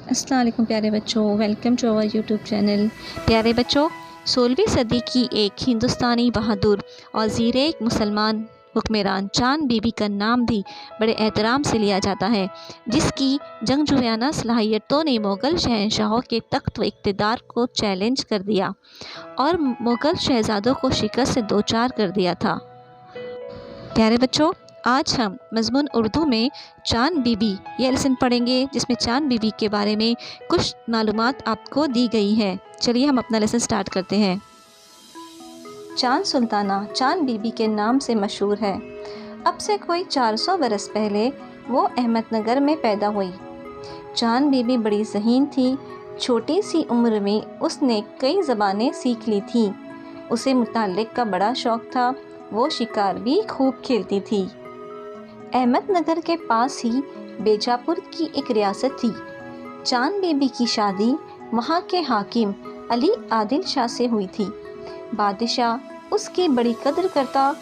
السلام علیکم پیارے بچوں، welcome to our YouTube channel. پیارے بچوں، 16ویں صدی کی ایک ہندوستانی بہادر اور زیر ایک مسلمان حکمران چاند بی بی کا نام بھی بڑے احترام سے لیا جاتا ہے، جس کی جنگجویانہ صلاحیتوں نے مغل شہنشاہوں کے تخت و اقتدار کو چیلنج کر دیا اور مغل شہزادوں کو شکست سے دوچار کر دیا تھا۔ پیارے بچوں، آج ہم مضمون اردو میں چاند بی بی یہ لیسن پڑھیں گے، جس میں چاند بی بی کے بارے میں کچھ معلومات آپ کو دی گئی ہیں۔ چلیے ہم اپنا لیسن سٹارٹ کرتے ہیں۔ چاند سلطانہ چاند بی بی کے نام سے مشہور ہے۔ اب سے کوئی 400 برس پہلے وہ احمد نگر میں پیدا ہوئی۔ چاند بی بی بڑی ذہین تھی۔ چھوٹی سی عمر میں اس نے کئی زبانیں سیکھ لی تھیں۔ اسے مطالعے کا بڑا شوق تھا۔ وہ شکار بھی خوب کھیلتی تھی۔ احمد نگر کے پاس ہی بیجاپور کی ایک ریاست تھی۔ چاند بی بی کی شادی وہاں کے حاکم علی عادل شاہ سے ہوئی تھی۔ بادشاہ اس کی بڑی قدر کرتا۔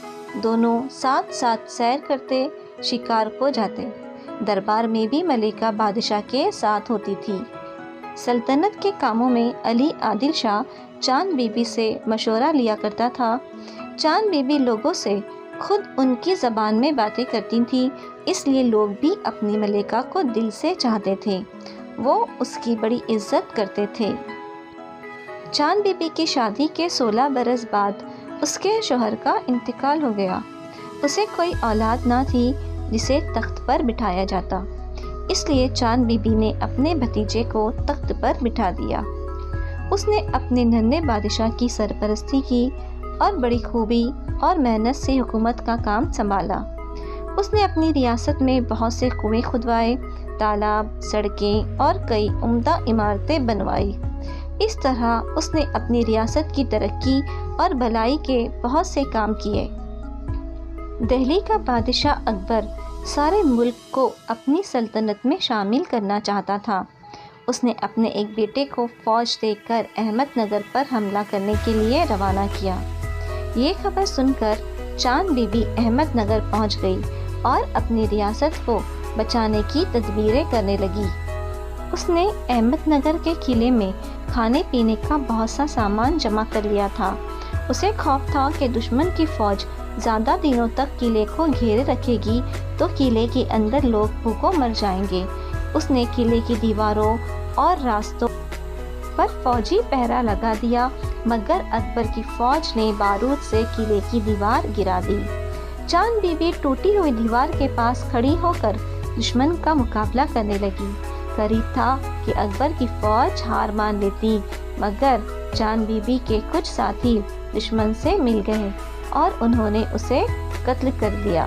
دونوں ساتھ ساتھ سیر کرتے، شکار کو جاتے۔ دربار میں بھی ملکہ بادشاہ کے ساتھ ہوتی تھی۔ سلطنت کے کاموں میں علی عادل شاہ چاند بی بی سے مشورہ لیا کرتا تھا۔ چاند بی بی لوگوں سے خود ان کی زبان میں باتیں کرتی تھی، اس لیے لوگ بھی اپنی ملکہ کو دل سے چاہتے تھے۔ وہ اس کی بڑی عزت کرتے تھے۔ چاند بی بی کی شادی کے 16 برس بعد اس کے شوہر کا انتقال ہو گیا۔ اسے کوئی اولاد نہ تھی جسے تخت پر بٹھایا جاتا، اس لیے چاند بی بی نے اپنے بھتیجے کو تخت پر بٹھا دیا۔ اس نے اپنے ننھے بادشاہ کی سرپرستی کی اور بڑی خوبی اور محنت سے حکومت کا کام سنبھالا۔ اس نے اپنی ریاست میں بہت سے کنویں کھدوائے، تالاب، سڑکیں اور کئی عمدہ عمارتیں بنوائی۔ اس طرح اس نے اپنی ریاست کی ترقی اور بھلائی کے بہت سے کام کیے۔ دہلی کا بادشاہ اکبر سارے ملک کو اپنی سلطنت میں شامل کرنا چاہتا تھا۔ اس نے اپنے ایک بیٹے کو فوج دے کر احمد نگر پر حملہ کرنے کے لیے روانہ کیا۔ یہ خبر سن کر چاند بی بی احمد نگر پہنچ گئی اور اپنی ریاست کو بچانے کی تدبیریں کرنے لگی۔ اس نے احمد نگر کے قلعے میں کھانے پینے کا بہت سا سامان جمع کر لیا تھا۔ اسے خوف تھا کہ دشمن کی فوج زیادہ دنوں تک قلعے کو گھیرے رکھے گی تو قلعے کے اندر لوگ بھوکوں مر جائیں گے۔ اس نے قلعے کی دیواروں اور راستوں پر فوجی پہرا لگا دیا، مگر اکبر کی فوج نے بارود سے قلعے کی دیوار گرا دی۔ چاند بی بی ٹوٹی ہوئی دیوار کے پاس کھڑی ہو کر دشمن کا مقابلہ کرنے لگی۔ قریب تھا کہ اکبر کی فوج ہار مان لیتی، مگر چاند بی بی کے کچھ ساتھی دشمن سے مل گئے اور انہوں نے اسے قتل کر دیا۔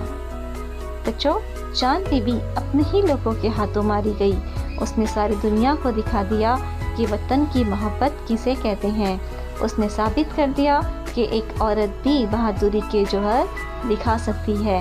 بچوں، چاند بی بی اپنے ہی لوگوں کے ہاتھوں ماری گئی۔ اس نے ساری دنیا کو دکھا دیا کہ وطن کی محبت کسے کہتے ہیں۔ اس نے ثابت کر دیا کہ ایک عورت بھی بہادری کے جوہر دکھا سکتی ہے۔